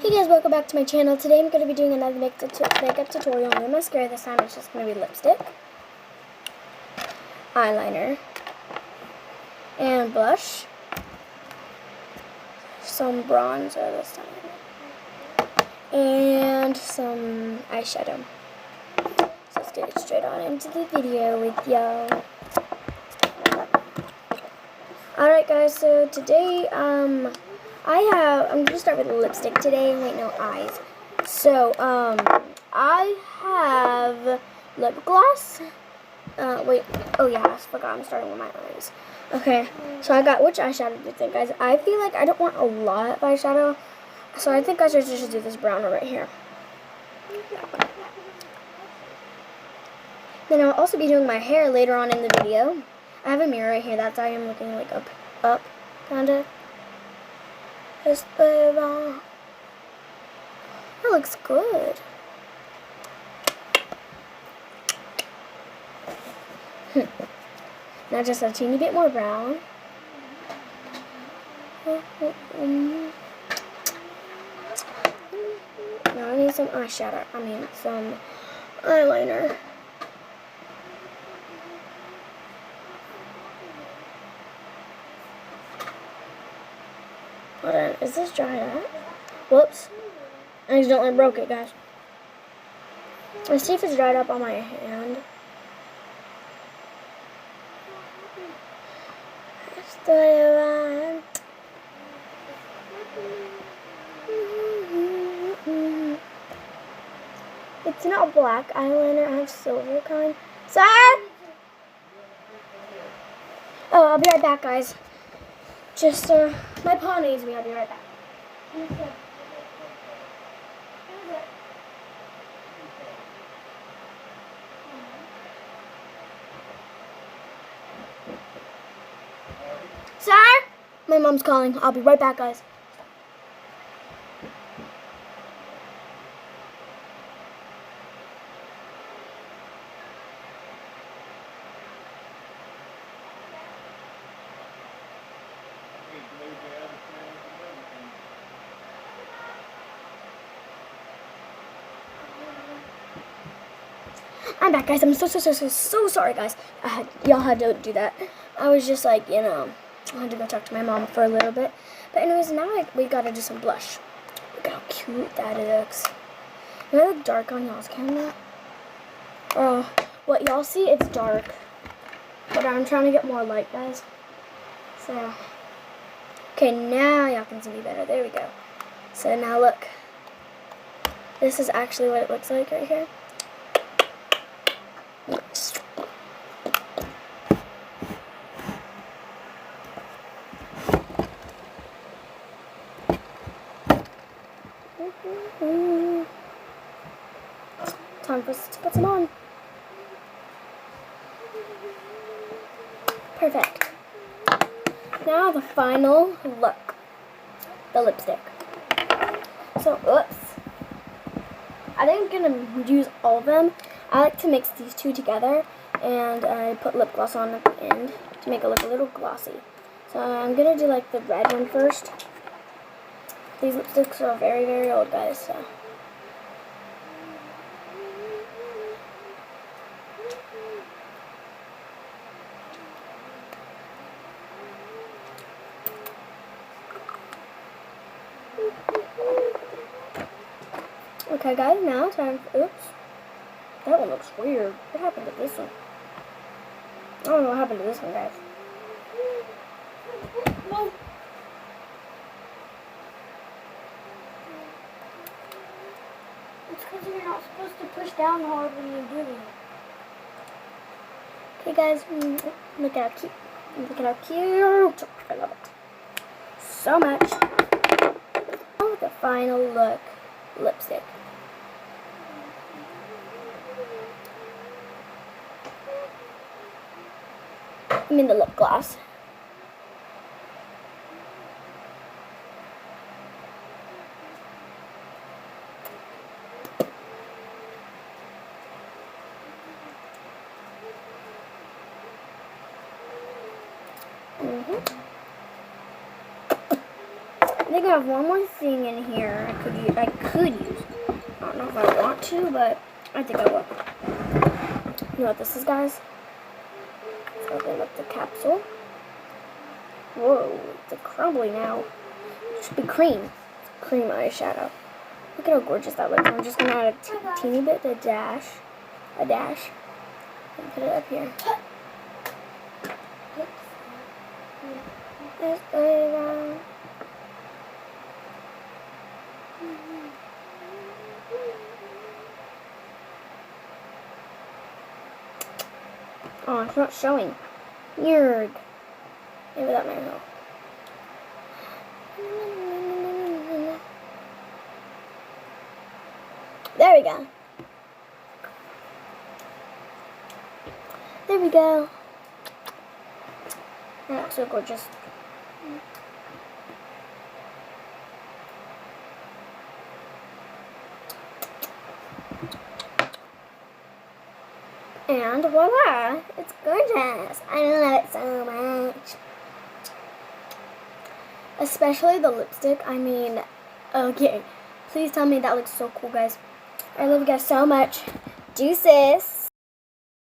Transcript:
Hey guys, welcome back to my channel. Today I'm going to be doing another makeup tutorial. No mascara this time, it's just going to be lipstick, eyeliner, and blush. Some bronzer this time. And some eyeshadow. So let's get straight on into the video with y'all. Alright guys, so today, I'm going to start with lipstick today. Wait, no, eyes. So, I have lip gloss. Oh yeah, I forgot I'm starting with my eyes. Okay, so I got, which eyeshadow do you think, guys? I feel like I don't want a lot of eyeshadow, so I think I should just do this brown one right here. Then I'll also be doing my hair later on in the video. I have a mirror right here, that's why I'm looking like up, kinda. That looks good. Now just a teeny bit more brown. Now I need some eyeshadow. Some eyeliner. Hold on, is this dry out? Whoops. I accidentally broke it, guys. Let's see if it's dried up on my hand. It's not black eyeliner, I have silver kind. Sir? Oh, I'll be right back, guys. Just, my paw needs me. I'll be right back. Sir? My mom's calling. I'll be right back, guys. I'm back, guys. I'm so sorry, guys. Y'all had to do that. I was just like, I had to go talk to my mom for a little bit. But anyways, now we gotta do some blush. Look how cute that looks. Does it look dark on y'all's camera? What y'all see, it's dark. But I'm trying to get more light, guys. So, okay, now y'all can see me better. There we go. So now look. This is actually what it looks like right here. Time for us to put some on. Perfect. Now the final look. The lipstick. So, oops. I think I'm going to use all of them. I like to mix these two together, and I put lip gloss on at the end to make it look a little glossy. So I'm going to do like the red one first. These lipsticks are very, very old, guys, so. Okay, guys, now time for, oops. That one looks weird. What happened to this one? I don't know what happened to this one, guys. No. It's because you're not supposed to push down hard when you're doing it. Okay, guys, look at how cute. Look at how cute. I love it so much. Oh, the final look. Lipstick. The lip gloss. I think I have one more thing in here I could use. I don't know if I want to, but I think I will. You know what this is, guys? Let's open up the capsule. Whoa, it's crumbly now. It should be cream. Cream eyeshadow. Look at how gorgeous that looks. I'm just gonna add a teeny bit, a dash, and put it up here. Oh, it's not showing. Weird. Maybe that might help. There we go. There we go. That looks so gorgeous. And voila! It's gorgeous. I love it so much. Especially the lipstick. I mean, okay. Please tell me that looks so cool, guys. I love you guys so much. Deuces.